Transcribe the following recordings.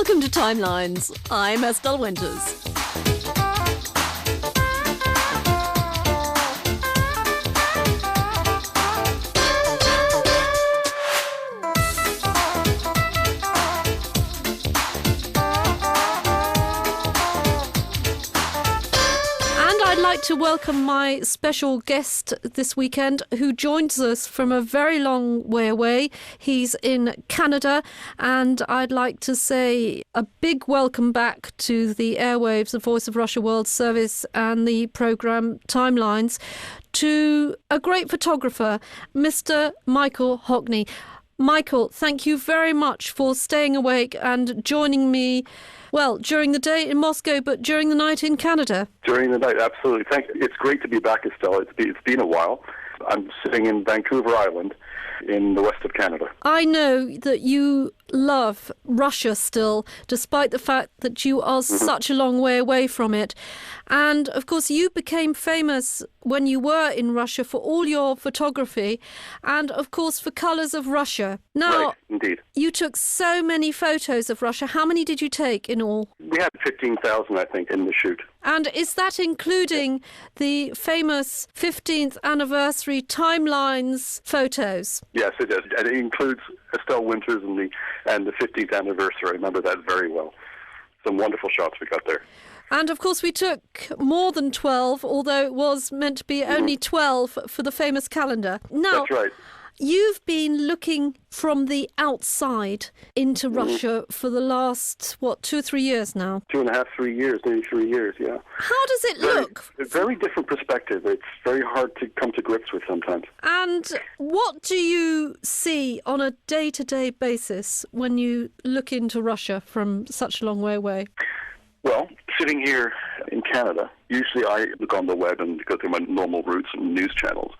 Welcome to Timelines. I'm Estelle Winters. To welcome my special guest this weekend who joins us from a very long way away. He's in Canada, and I'd like to say a big welcome back to the airwaves of Voice of Russia World Service and the programme Timelines to a great photographer, Mr. Michael Hockney. Michael, thank you very much for staying awake and joining me, well, during the day in Moscow, but during the night in Canada. During the night, absolutely. Thank you. It's great to be back, Estelle. It's been a while. I'm sitting in Vancouver Island in the west of Canada. I know that you love Russia still, despite the fact that you are such a long way away from it. And, of course, you became famous when you were in Russia for all your photography and, of course, for Colours of Russia. Now, right, indeed. You took so many photos of Russia. How many did you take in all? We had 15,000, I think, in the shoot. And is that including the famous 15th anniversary Timelines photos? Yes, it is. And it includes Estelle Winters and the 15th anniversary. I remember that very well. Some wonderful shots we got there. And, of course, we took more than 12, although it was meant to be only 12 for the famous calendar. Now, that's right. You've been looking from the outside into Russia for the last, 2 or 3 years now? 2.5, 3 years, maybe 3 years, yeah. How does it look? A very different perspective. It's very hard to come to grips with sometimes. And what do you see on a day-to-day basis when you look into Russia from such a long way away? Well, sitting here in Canada, usually I look on the web and go through my normal routes and news channels.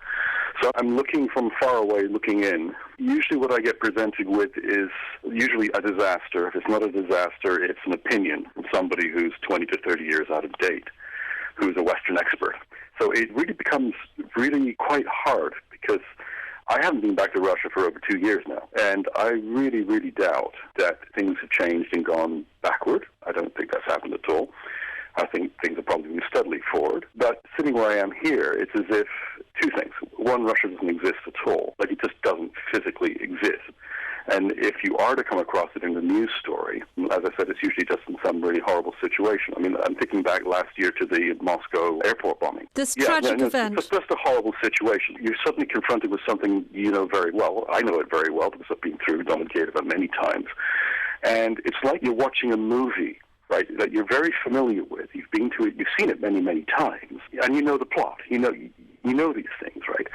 So I'm looking from far away, looking in. Usually what I get presented with is usually a disaster. If it's not a disaster, it's an opinion from somebody who's 20 to 30 years out of date, who's a Western expert. So it really becomes really quite hard because I haven't been back to Russia for over 2 years now, and I really, really doubt that things have changed and gone backward. I don't think that's happened at all. I think things are probably moving steadily forward. But sitting where I am here, it's as if two things. One, Russia doesn't exist at all. Like, it just doesn't physically exist. And if you are to come across it in the news story, as I said, it's usually just in some really horrible situation. I mean, I'm thinking back last year to the Moscow airport bombing. This tragic event. It's just a horrible situation. You're suddenly confronted with something you know very well. I know it very well because I've been through Domodedovo many times. And it's like you're watching a movie, right, that you're very familiar with. You've been to it, you've seen it many, many times, and you know the plot. You know these things, right?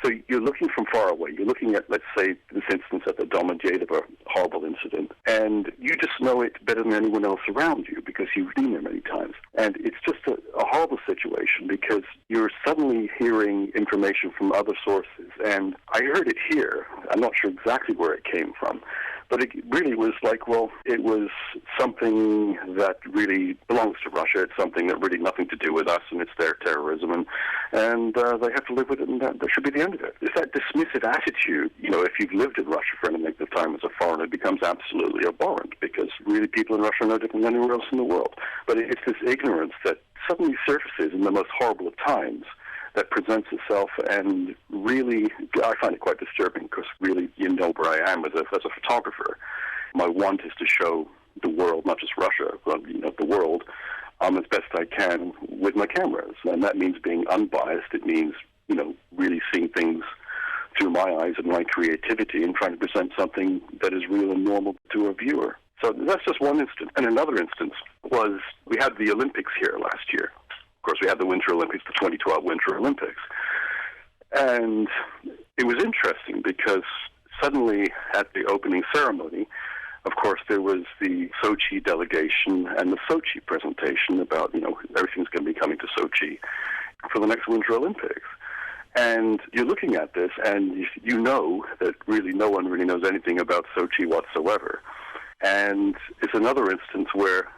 So you're looking from far away. You're looking at, let's say, this instance at the Domodedovo horrible incident, and you just know it better than anyone else around you because you've been there many times. And it's just a horrible situation because you're suddenly hearing information from other sources. And I heard it here. I'm not sure exactly where it came from, but it really was like, well, it was something that really belongs to Russia. It's something that really nothing to do with us, and it's their terrorism, and they have to live with it, and that should be the end of it. It's that dismissive attitude, if you've lived in Russia for any length of time as a foreigner, it becomes absolutely abhorrent, because really people in Russia are no different than anywhere else in the world. But it's this ignorance that suddenly surfaces in the most horrible of times that presents itself, and really, I find it quite disturbing because really, where I am as a photographer. My want is to show the world, not just Russia, but the world, as best I can with my cameras, and that means being unbiased. It means really seeing things through my eyes and my creativity, and trying to present something that is real and normal to a viewer. So that's just one instance. And another instance was we had the Olympics here last year. Of course, we had the Winter Olympics, the 2012 Winter Olympics. And it was interesting because suddenly at the opening ceremony, of course, there was the Sochi delegation and the Sochi presentation about, everything's going to be coming to Sochi for the next Winter Olympics. And you're looking at this, and you know that really no one really knows anything about Sochi whatsoever. And it's another instance where,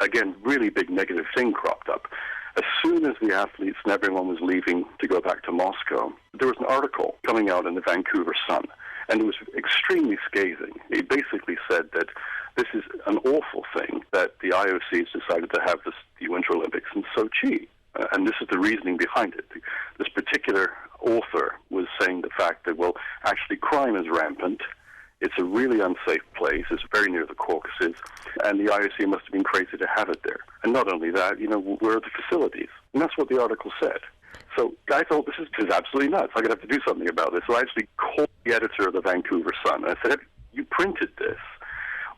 again, really big negative thing cropped up. As soon as the athletes and everyone was leaving to go back to Moscow, there was an article coming out in the Vancouver Sun, and it was extremely scathing. It basically said that this is an awful thing that the IOC has decided to have the Winter Olympics in Sochi. And this is the reasoning behind it. This particular author was saying the fact that, well, actually crime is rampant. It's a really unsafe place. It's very near the Caucasus. And the IOC must have been crazy to have it there. And not only that, where are the facilities? And that's what the article said. So I thought, this is absolutely nuts. I'm going to have to do something about this. So I actually called the editor of the Vancouver Sun. And I said, you printed this.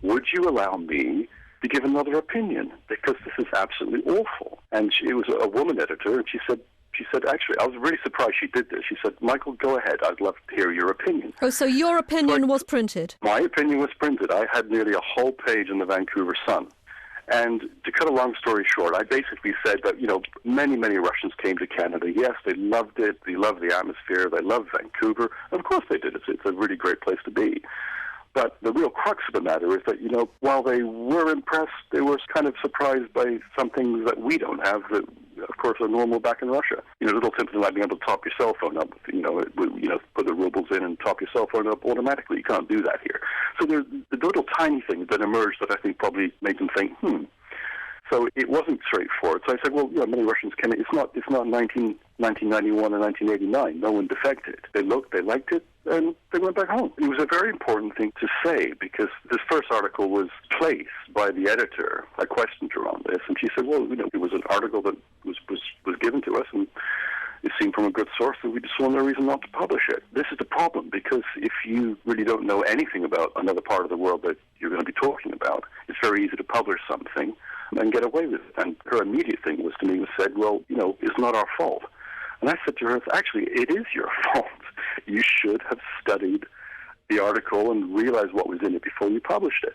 Would you allow me to give another opinion? Because this is absolutely awful. And it was a woman editor, and she said, actually, I was really surprised she did this. She said, Michael, go ahead. I'd love to hear your opinion. Oh, so your opinion was printed? My opinion was printed. I had nearly a whole page in the Vancouver Sun. And to cut a long story short, I basically said that, many, many Russians came to Canada. Yes, they loved it. They loved the atmosphere. They loved Vancouver. Of course they did. It's a really great place to be. But the real crux of the matter is that, while they were impressed, they were kind of surprised by some things that we don't have that, of course, are normal back in Russia. Little something like being able to top your cell phone up, put the rubles in and top your cell phone up automatically. You can't do that here. So there's the little tiny things that emerged that I think probably made them think, So it wasn't straightforward. So I said, well, many Russians came in. It's not 1991 or 1989. No one defected. They looked, they liked it, and they went back home. It was a very important thing to say because this first article was placed by the editor. I questioned her on this, and she said, well, it was an article that was given to us, and it seemed from a good source, and we just saw no reason not to publish it. This is the problem, because if you really don't know anything about another part of the world that you're going to be talking about, it's very easy to publish something and get away with it. And her immediate thing was to me said, well, it's not our fault. And I said to her, actually, it is your fault. You should have studied the article and realized what was in it before you published it.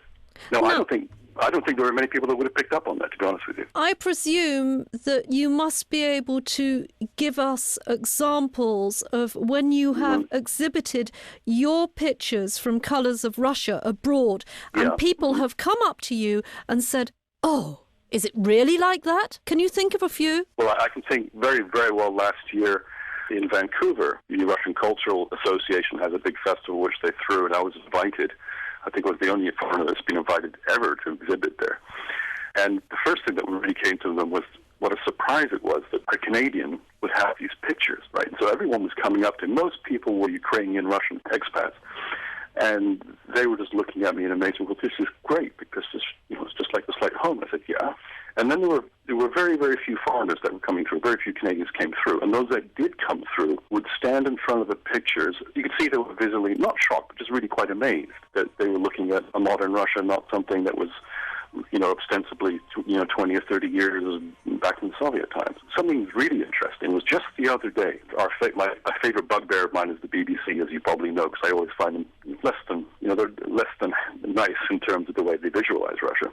No. I don't think there were many people that would have picked up on that, to be honest with you. I presume that you must be able to give us examples of when you have exhibited your pictures from Colours of Russia abroad, and people have come up to you and said, oh, is it really like that? Can you think of a few? Well, I can think very, very well. Last year in Vancouver, the Russian Cultural Association has a big festival which they threw, and I was invited. I think I was the only foreigner that's been invited ever to exhibit there. And the first thing that really came to them was what a surprise it was that a Canadian would have these pictures, right? So everyone was coming up to him. Most people were Ukrainian, Russian expats. And they were just looking at me in amazement. Well, this is great because it's just like the flight home. I said, yeah. And then there were very, very few foreigners that were coming through. Very few Canadians came through. And those that did come through would stand in front of the pictures. You could see they were visibly not shocked, but just really quite amazed that they were looking at a modern Russia, not something that was, ostensibly, 20 or 30 years back in the Soviet times. Something really interesting was just the other day. My favorite bugbear of mine is the BBC, as you probably know, because I always find them they're less than nice in terms of the way they visualize Russia.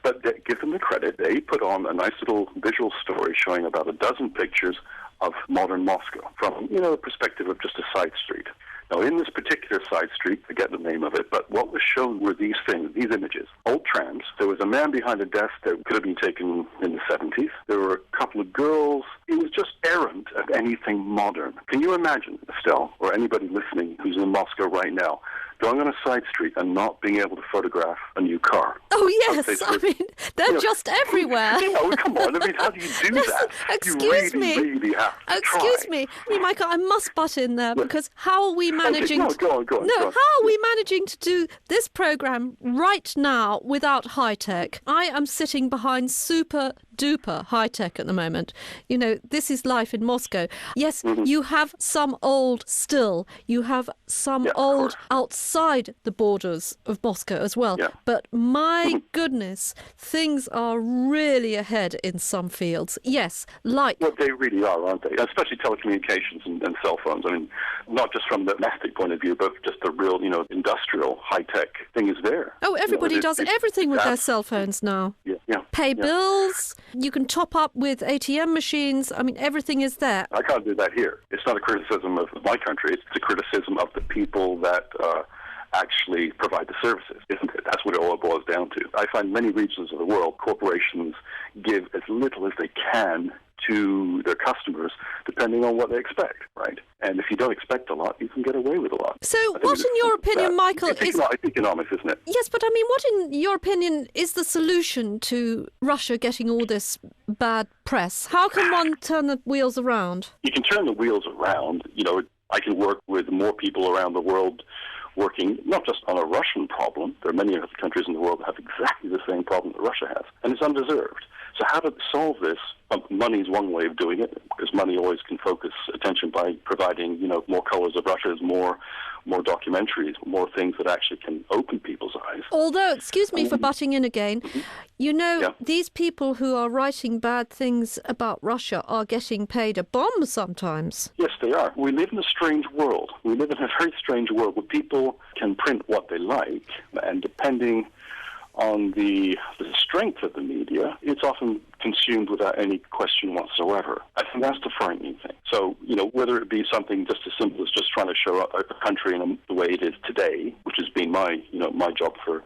But give them the credit. They put on a nice little visual story showing about a dozen pictures of modern Moscow from, the perspective of just a side street. Now, in this particular side street, I forget the name of it, but what was shown were these things, these images. Old trams. There was a man behind a desk that could have been taken in the 70s. There were a couple of girls. It was just errant of anything modern. Can you imagine, Estelle, or anybody listening who's in Moscow right now, going on a side street and not being able to photograph a new car? Oh, yes. I mean, they're just everywhere. Come on. I mean, how do you do that? Excuse me. You really have to Excuse me. I mean, Michael, I must butt in there because how are we managing... Okay, go on. How are we managing to do this programme right now without high-tech? I am sitting behind super-duper high-tech at the moment. This is life in Moscow. Yes, you have some old still. You have some old outside the borders of Moscow as well. Yeah. But my goodness, things are really ahead in some fields. Yes, like... Well, they really are, aren't they? Especially telecommunications and cell phones. I mean, not just from the domestic point of view, but just the real, industrial high-tech thing is there. Oh, everybody does everything with their cell phones now. Pay bills, you can top up with ATM machines. I mean, everything is there. I can't do that here. It's not a criticism of my country. It's a criticism of the people that actually provide the services, isn't it? That's what it all boils down to. I find many regions of the world, corporations give as little as they can to their customers, depending on what they expect, right? And if you don't expect a lot, you can get away with a lot. So what, in your opinion, Michael, it's economics, isn't it? Yes, but I mean, what, in your opinion, is the solution to Russia getting all this bad press? How can one turn the wheels around? You can turn the wheels around. I can work with more people around the world working not just on a Russian problem. There are many other countries in the world that have exactly the same problem that Russia has, and it's undeserved. So how to solve this? Money is one way of doing it, because money always can focus attention by providing, more colors of Russia, more documentaries, more things that actually can open people's eyes. Although, excuse me for butting in again, these people who are writing bad things about Russia are getting paid a bomb sometimes. Yes, they are. We live in a strange world. We live in a very strange world where people can print what they like, and depending on the strength of the media, it's often consumed without any question whatsoever. I think that's the frightening thing. So, whether it be something just as simple as just trying to show up a country in the way it is today, which has been my job for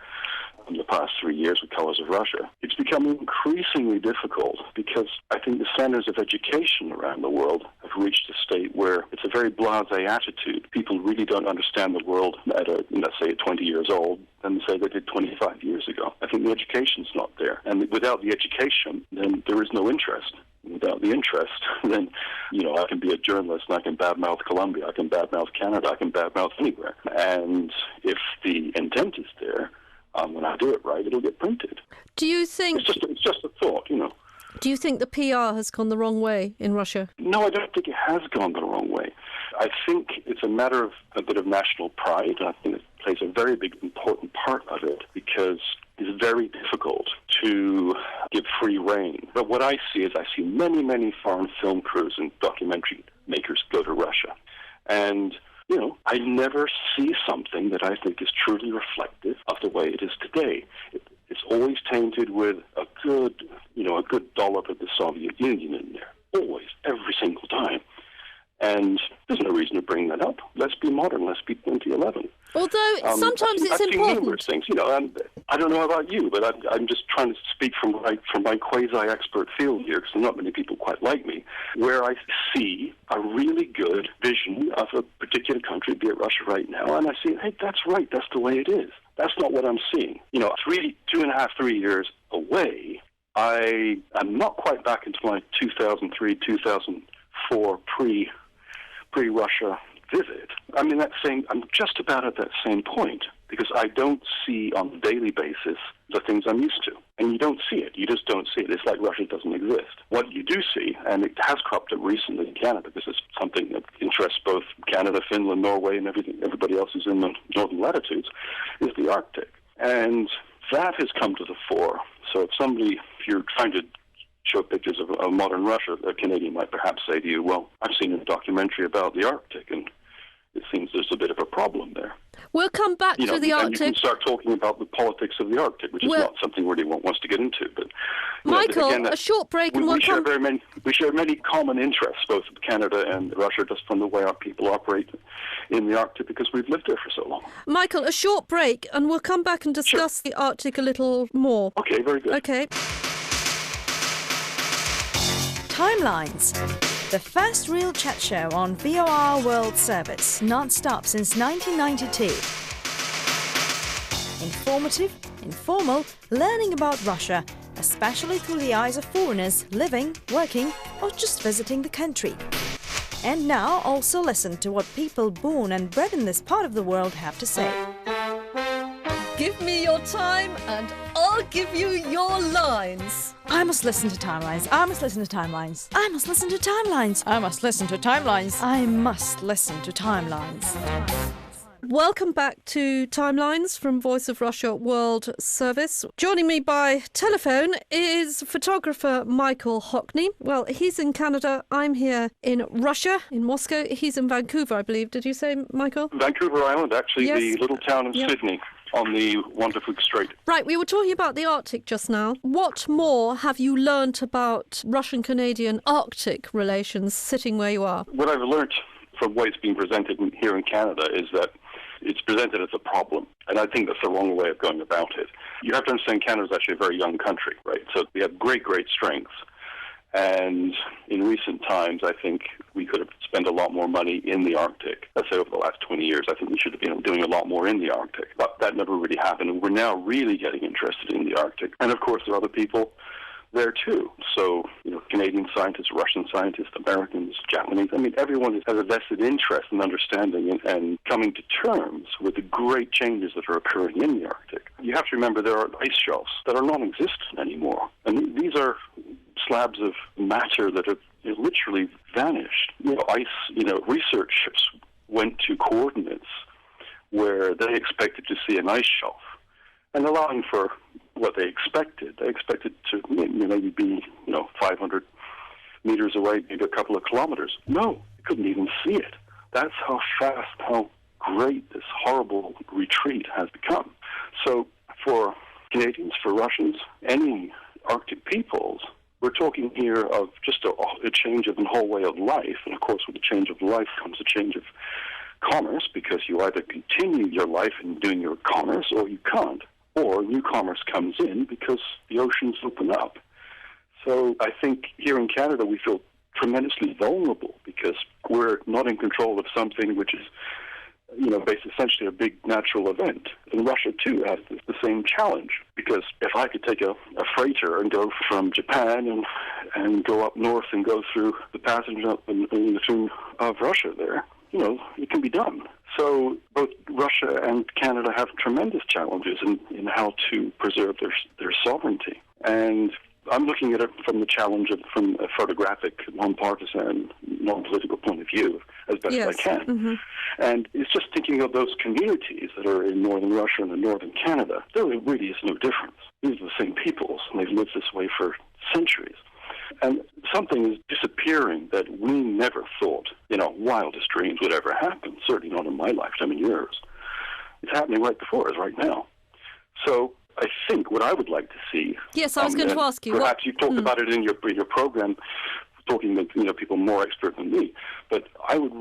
the past 3 years with Colors of Russia, it's becoming increasingly difficult because I think the centers of education around the world have reached a state where it's a very blasé attitude. People really don't understand the world at let's say at 20 years old than say they did 25 years ago. I think the education's not there. And without the education, then there is no interest. Without the interest, then, I can be a journalist and I can badmouth Colombia, I can badmouth Canada, I can badmouth anywhere. And if the intent is there, when I do it right, it'll get printed. Do you think... It's just a thought, Do you think the PR has gone the wrong way in Russia? No, I don't think it has gone the wrong way. I think it's a matter of a bit of national pride. I think it plays a very big, important part of it because it's very difficult to give free rein. But what I see is I see many, many foreign film crews and documentary makers go to Russia. And I never see something that I think is truly reflective of the way it is today. It's always tainted with a good dollop of the Soviet Union in there. Always, every single time. And there's no reason to bring that up. Let's be modern. Let's be 2011. Although sometimes it's I've seen important. numerous things. I don't know about you, but I'm just trying to speak from my quasi-expert field here, because there are not many people quite like me, where I see a really good vision of a particular country, be it Russia right now, and I see, hey, that's right, that's the way it is. That's not what I'm seeing. 2.5, 3 years away, I am not quite back into my 2003, 2004 pre-Russia visit. I'm just about at that same point because I don't see on a daily basis the things I'm used to. And you don't see it. You just don't see it. It's like Russia doesn't exist. What you do see, and it has cropped up recently in Canada because it's something that interests both Canada, Finland, Norway, and everybody else who's in the northern latitudes, is the Arctic. And that has come to the fore. So if you're trying to show pictures of modern Russia, a Canadian might perhaps say to you, well, I've seen a documentary about the Arctic, and it seems there's a bit of a problem there. We'll come back to the Arctic. And you can start talking about the politics of the Arctic, which is not something anyone wants to get into. But Michael, again, a short break and we share many common interests, both Canada and Russia, just from the way our people operate in the Arctic, because we've lived there for so long. Michael, a short break, and we'll come back and discuss the Arctic a little more. Okay, very good. Okay. Timelines. The first real chat show on VOR World Service, non-stop since 1992. Informative, informal, learning about Russia, especially through the eyes of foreigners living, working, or just visiting the country. And now also listen to what people born and bred in this part of the world have to say. Give me your time and I'll give you your lines. I must listen to timelines. I must listen to timelines. I must listen to timelines. I must listen to timelines. I must listen to timelines. Welcome back to Timelines from Voice of Russia World Service. Joining me by telephone is photographer Michael Hockney. Well, he's in Canada. I'm here in Russia, in Moscow. He's in Vancouver, I believe. Did you say, Michael? Vancouver Island, actually, yes. The little town of Sydney on the Wonderful Strait. Right, we were talking about the Arctic just now. What more have you learnt about Russian-Canadian Arctic relations sitting where you are? What I've learnt from the way it's being presented here in Canada is that it's presented as a problem, and I think that's the wrong way of going about it. You have to understand Canada is actually a very young country, right? So we have great, great strengths, And in recent times, I think we could have spent a lot more money in the Arctic. Let's say over the last 20 years, I think we should have been doing a lot more in the Arctic. But that never really happened, and we're now really getting interested in the Arctic. And of course, there are other people there too. So, Canadian scientists, Russian scientists, Americans, Japanese. I mean, everyone has a vested interest in understanding and coming to terms with the great changes that are occurring in the Arctic. You have to remember there are ice shelves that are non-existent anymore. And these are slabs of matter that have literally vanished. Research ships went to coordinates where they expected to see an ice shelf, and allowing for what they expected. They expected to maybe be, 500 meters away, maybe a couple of kilometers. No, they couldn't even see it. That's how fast, how great this horrible retreat has become. So for Canadians, for Russians, any Arctic peoples, we're talking here of just a change of the whole way of life. And of course, with the change of life comes a change of commerce, because you either continue your life in doing your commerce or you can't. Or new commerce comes in because the oceans open up. So I think here in Canada we feel tremendously vulnerable because we're not in control of something which is, based essentially a big natural event. And Russia, too, has the same challenge, because if I could take a freighter and go from Japan and go up north and go through the passage in between of Russia there, it can be done. So both Russia and Canada have tremendous challenges in how to preserve their sovereignty. And I'm looking at it from the challenge from a photographic, non-partisan, non-political point of view as best as I can. Mm-hmm. And it's just thinking of those communities that are in northern Russia and in northern Canada. There really is no difference. These are the same peoples, and they've lived this way for centuries. And something is disappearing that we never thought, wildest dreams would ever happen, certainly not in my lifetime, in yours. It's happening right before us right now. So I think what I would like to see... Yes, I was going to ask you. Perhaps you talked about it in your program, talking with people more expert than me, but I would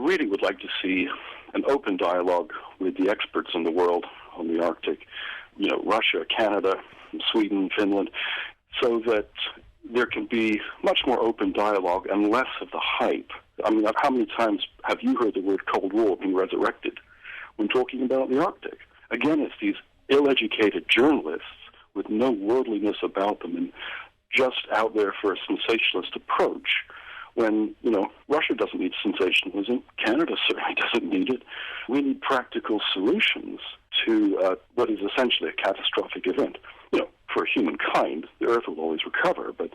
like to see an open dialogue with the experts in the world on the Arctic, Russia, Canada, Sweden, Finland, so that there can be much more open dialogue and less of the hype. I mean, how many times have you heard the word Cold War being resurrected when talking about the Arctic? Again, it's these ill-educated journalists with no worldliness about them and just out there for a sensationalist approach when, Russia doesn't need sensationalism. Canada certainly doesn't need it. We need practical solutions to what is essentially a catastrophic event. For humankind, the Earth will always recover, but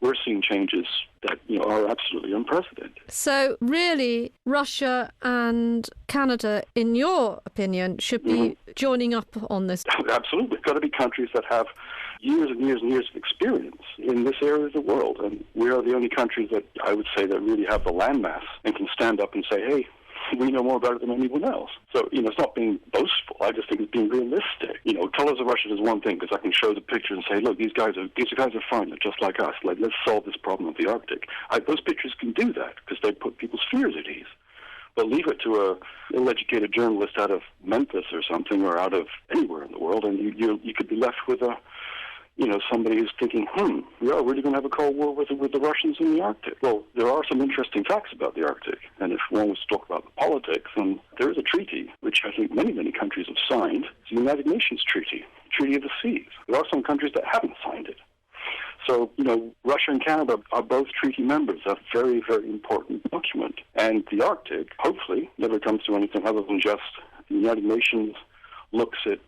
we're seeing changes that are absolutely unprecedented. So really, Russia and Canada, in your opinion, should be joining up on this? Absolutely. Got to be countries that have years and years and years of experience in this area of the world. And we are the only countries that I would say that really have the landmass and can stand up and say, hey, we know more about it than anyone else. So, it's not being boastful. I just think it's being realistic. Colors of Russia is one thing, because I can show the pictures and say, look, these guys are fine. They're just like us. Let's solve this problem of the Arctic. Those pictures can do that because they put people's fears at ease. But leave it to a ill-educated journalist out of Memphis or something, or out of anywhere in the world, and you could be left with somebody who's thinking, we are really going to have a Cold War with the Russians in the Arctic. Well, there are some interesting facts about the Arctic, and if one was to talk about the politics, then there is a treaty, which I think many, many countries have signed. It's the United Nations Treaty, Treaty of the Seas. There are some countries that haven't signed it. So, Russia and Canada are both treaty members. That's a very, very important document. And the Arctic, hopefully, never comes to anything other than just the United Nations looks at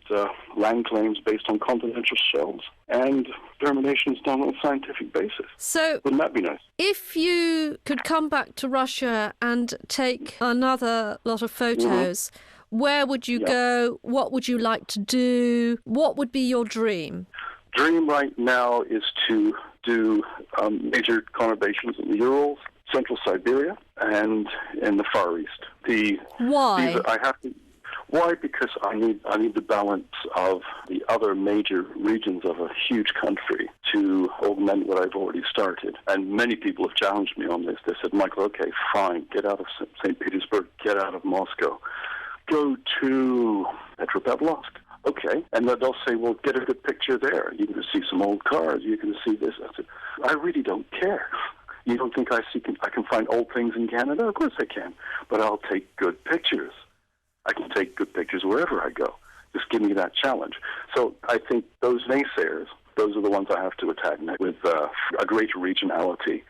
land claims based on continental shelves and determinations done on a scientific basis. So, wouldn't that be nice? If you could come back to Russia and take another lot of photos, where would you go? What would you like to do? What would be your dream? Dream right now is to do major conurbations in the Urals, Central Siberia, and in the Far East. Why? Why? Because I need the balance of the other major regions of a huge country to augment what I've already started. And many people have challenged me on this. They said, Michael, okay, fine, get out of St. Petersburg, get out of Moscow. Go to Petropavlovsk. Okay. And then they'll say, well, get a good picture there. You can see some old cars. You can see this. I said, I really don't care. You don't think I can find old things in Canada? Of course I can. But I'll take good pictures. I can take good pictures wherever I go. Just give me that challenge. So I think those naysayers, those are the ones I have to attack with a greater regionality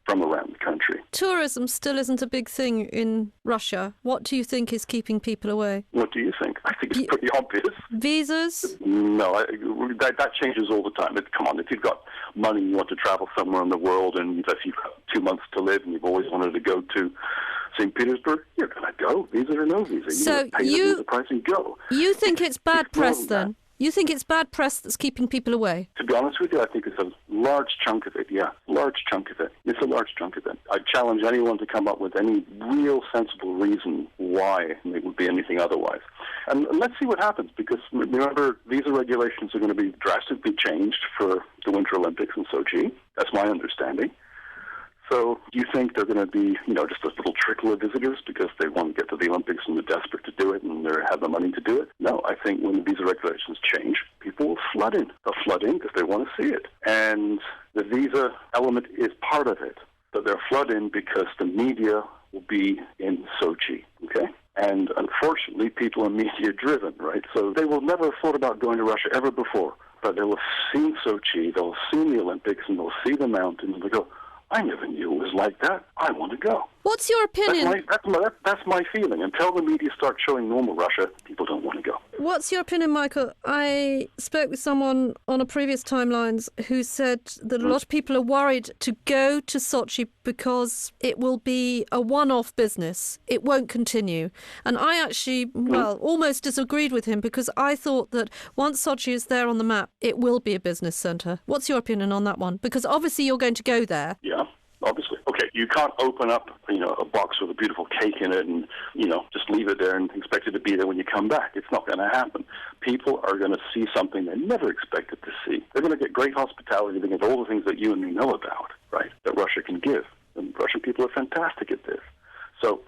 from around the country. Tourism still isn't a big thing in Russia. What do you think is keeping people away? What do you think? I think it's pretty obvious. Visas? No, that changes all the time. Come on, if you've got money and you want to travel somewhere in the world, and if you've got 2 months to live and you've always wanted to go to St. Petersburg, you're going to go, visa or no visa. So pay the visa price and go. You think it's bad press then? You think it's bad press that's keeping people away? To be honest with you, I think it's a large chunk of it, yeah. Large chunk of it. It's a large chunk of it. I challenge anyone to come up with any real sensible reason why it would be anything otherwise. And let's see what happens, because remember, visa regulations are going to be drastically changed for the Winter Olympics in Sochi. That's my understanding. So do you think they're going to be, just a little trickle of visitors because they want to get to the Olympics and they're desperate to do it and they have the money to do it? No, I think when the visa regulations change, people will flood in. They'll flood in because they want to see it. And the visa element is part of it. But they'll flood in because the media will be in Sochi, okay? And unfortunately, people are media-driven, right? So they will never have thought about going to Russia ever before. But they will have seen Sochi, they'll have seen the Olympics, and they'll see the mountains, and they'll go, I never knew it was like that. I want to go. What's your opinion? That's my feeling. Until the media start showing normal Russia, people don't want to go. What's your opinion, Michael? I spoke with someone on a previous Timelines who said that a lot of people are worried to go to Sochi because it will be a one-off business. It won't continue. And I actually, almost disagreed with him because I thought that once Sochi is there on the map, it will be a business centre. What's your opinion on that one? Because obviously you're going to go there. Yeah. Obviously. Okay, you can't open up, a box with a beautiful cake in it and, just leave it there and expect it to be there when you come back. It's not going to happen. People are going to see something they never expected to see. They're going to get great hospitality. They're going to get all the things that you and me know about, right, that Russia can give. And Russian people are fantastic at this. So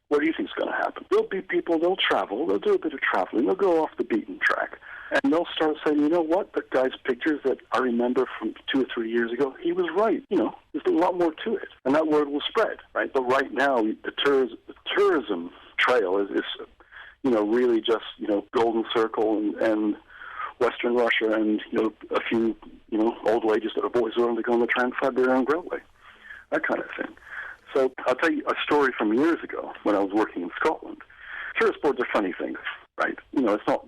what do you think is going to happen? There'll be people, they'll travel, they'll do a bit of traveling, they'll go off the beaten track. And they'll start saying, you know what, that guy's pictures that I remember from 2 or 3 years ago, he was right. There's a lot more to it. And that word will spread, right? But right now, the tourism trail is really just, Golden Circle and Western Russia and, a few, old ladies that have always learned to go on the Trans-Siberian Railway, that kind of thing. So I'll tell you a story from years ago when I was working in Scotland. Tourist boards are funny things, right? It's not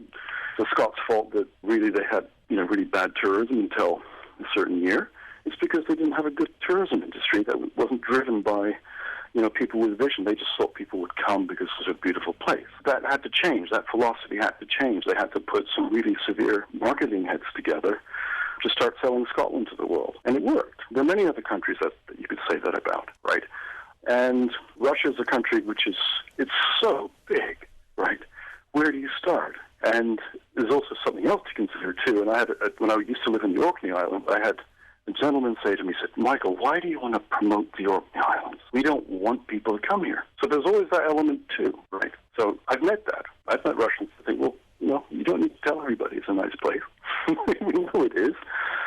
the Scots' fault that really they had, really bad tourism until a certain year. It's because they didn't have a good tourism industry that wasn't driven by, people with vision. They just thought people would come because it's a beautiful place. That had to change. That philosophy had to change. They had to put some really severe marketing heads together to start selling Scotland to the world. And it worked. There are many other countries that you could say that about, right? And Russia is a country it's so big, right? Where do you start? And there's also something else to consider, too. And when I used to live in the Orkney Islands, I had a gentleman say to me, he said, Michael, why do you want to promote the Orkney Islands? We don't want people to come here. So there's always that element, too, right? So I've met that. I've met Russians that think, well, you don't need to tell everybody it's a nice place. We know it is.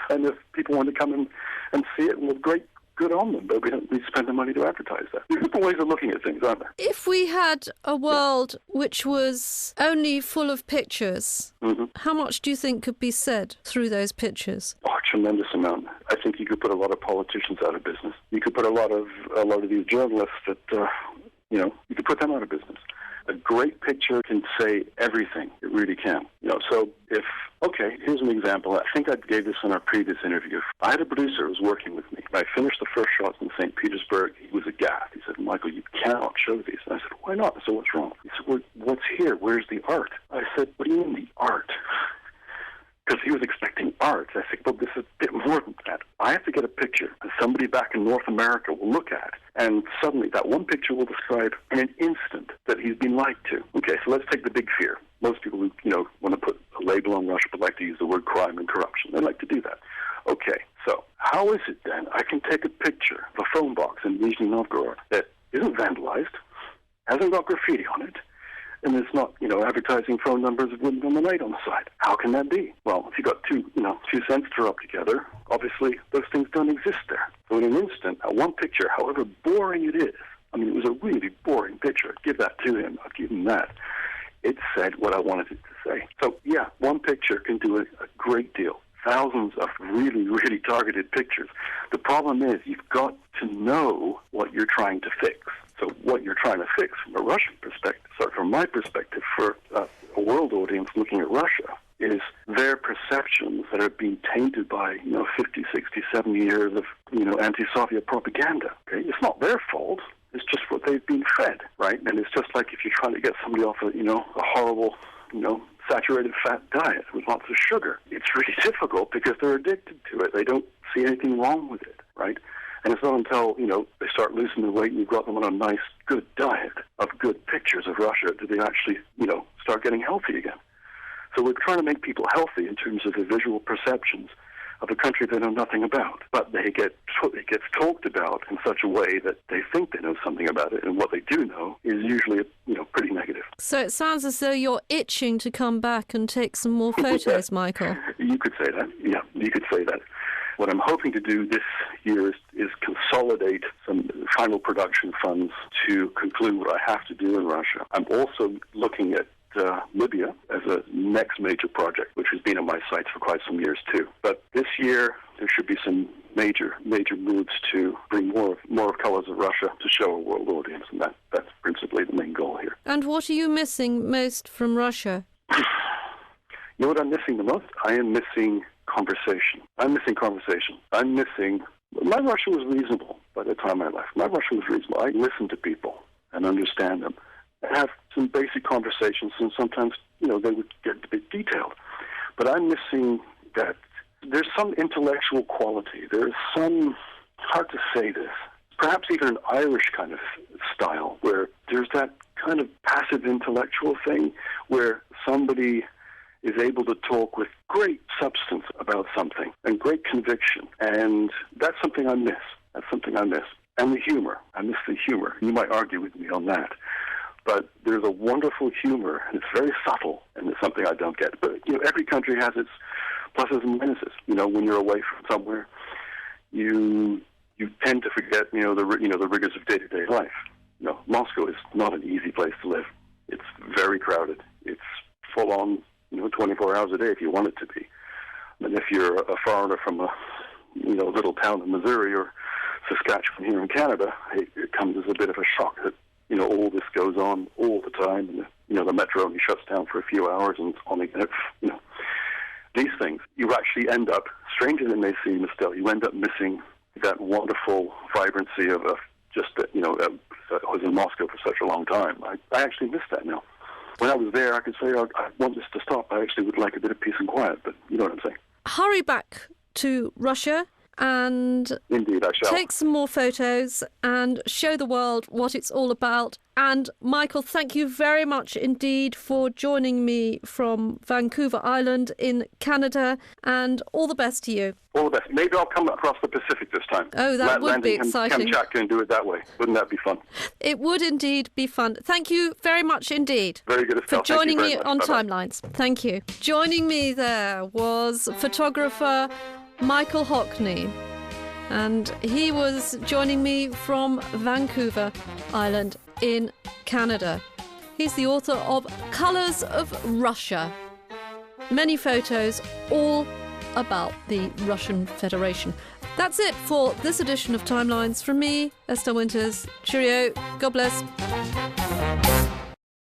And if people want to come and see it, well, great. Good on them, but we don't need to spend the money to advertise that. There's different ways of looking at things, aren't there? If we had a world which was only full of pictures, how much do you think could be said through those pictures? Oh, a tremendous amount. I think you could put a lot of politicians out of business. You could put a lot of these journalists that, you could put them out of business. A great picture can say everything. It really can. So here's an example. I think I gave this in our previous interview. I had a producer who was working with me. I finished the first shots in St. Petersburg. He was aghast. He said, Michael, you cannot show these. And I said, why not? I said, what's wrong? He said, well, what's here? Where's the art? I said, what do you mean the art? Because he was expecting art. I said, well, this is a bit more than that. I have to get a picture that somebody back in North America will look at, and suddenly that one picture will describe in an instant that he's been lied to. Okay, so let's take the big fear. Most people who, want to put a label on Russia but like to use the word crime and corruption. They like to do that. Okay, so how is it then I can take a picture of a phone box in Nizhny Novgorod that isn't vandalized, hasn't got graffiti on it, and there's not, advertising phone numbers of Women on the Night on the side. How can that be? Well, if you've got two cents to rub together, obviously those things don't exist there. So in an instant, one picture, however boring it is, I mean, it was a really boring picture. I'd give that to him. I'd give him that. It said what I wanted it to say. So, yeah, one picture can do a great deal. Thousands of really, really targeted pictures. The problem is you've got to know what you're trying to fix. So what you're trying to fix from a Russian perspective, from my perspective, for a world audience looking at Russia, is their perceptions that are being tainted by, 50, 60, 70 years of, anti-Soviet propaganda. Okay? It's not their fault. It's just what they've been fed, right? And it's just like if you're trying to get somebody off a horrible, saturated fat diet with lots of sugar. It's really difficult because they're addicted to it. They don't see anything wrong with it, right? And it's not until, they start losing their weight and you've got them on a nice, good diet of good pictures of Russia do they actually, start getting healthy again. So we're trying to make people healthy in terms of the visual perceptions of a country they know nothing about. But it gets talked about in such a way that they think they know something about it, and what they do know is usually, pretty negative. So it sounds as though you're itching to come back and take some more photos, Michael. You could say that. Yeah, you could say that. What I'm hoping to do this year is consolidate some final production funds to conclude what I have to do in Russia. I'm also looking at Libya as a next major project, which has been on my sights for quite some years too. But this year there should be some major moves to bring more of Colors of Russia to show a world audience, and that's principally the main goal here. And what are you missing most from Russia? You know what I'm missing the most? I am missing conversation. My Russia was reasonable by the time I left. My Russia was reasonable. I listened to people and understand them. I have some basic conversations, and sometimes, they would get a bit detailed. But I'm missing that there's some intellectual quality. There's some, hard to say this, perhaps even an Irish kind of style, where there's that kind of passive intellectual thing where somebody is able to talk with great substance about something and great conviction. And that's something I miss. And the humor. I miss the humor. You might argue with me on that. But there's a wonderful humor, and it's very subtle, and it's something I don't get. But, every country has its pluses and minuses. When you're away from somewhere, you tend to forget, the rigors of day-to-day life. Moscow is not an easy place to live. It's very crowded. It's full on, 24 hours a day if you want it to be. And if you're a foreigner from a, little town in Missouri or Saskatchewan here in Canada, it comes as a bit of a shock that, all this goes on all the time, and the metro only shuts down for a few hours, and it's only these things. You actually end up, stranger than they seem, Estelle, you end up missing that wonderful vibrancy of that was in Moscow for such a long time. I actually miss that now. When I was there, I could say, I want this to stop. I actually would like a bit of peace and quiet, but you know what I'm saying. Hurry back to Russia and indeed, I shall. Take some more photos and show the world what it's all about. And Michael, thank you very much indeed for joining me from Vancouver Island in Canada, and all the best to you. All the best. Maybe I'll come across the Pacific this time. Oh, that would be exciting. Kamchatka and do it that way. Wouldn't that be fun? It would indeed be fun. Thank you very much indeed. Very good, Estelle. For joining me on Bye-bye. Timelines. Thank you. Joining me there was photographer Michael Hockney, and he was joining me from Vancouver Island in Canada. He's the author of Colors of Russia. Many photos, all about the Russian Federation. That's it for this edition of Timelines. From me, Estelle Winters. Cheerio. God bless.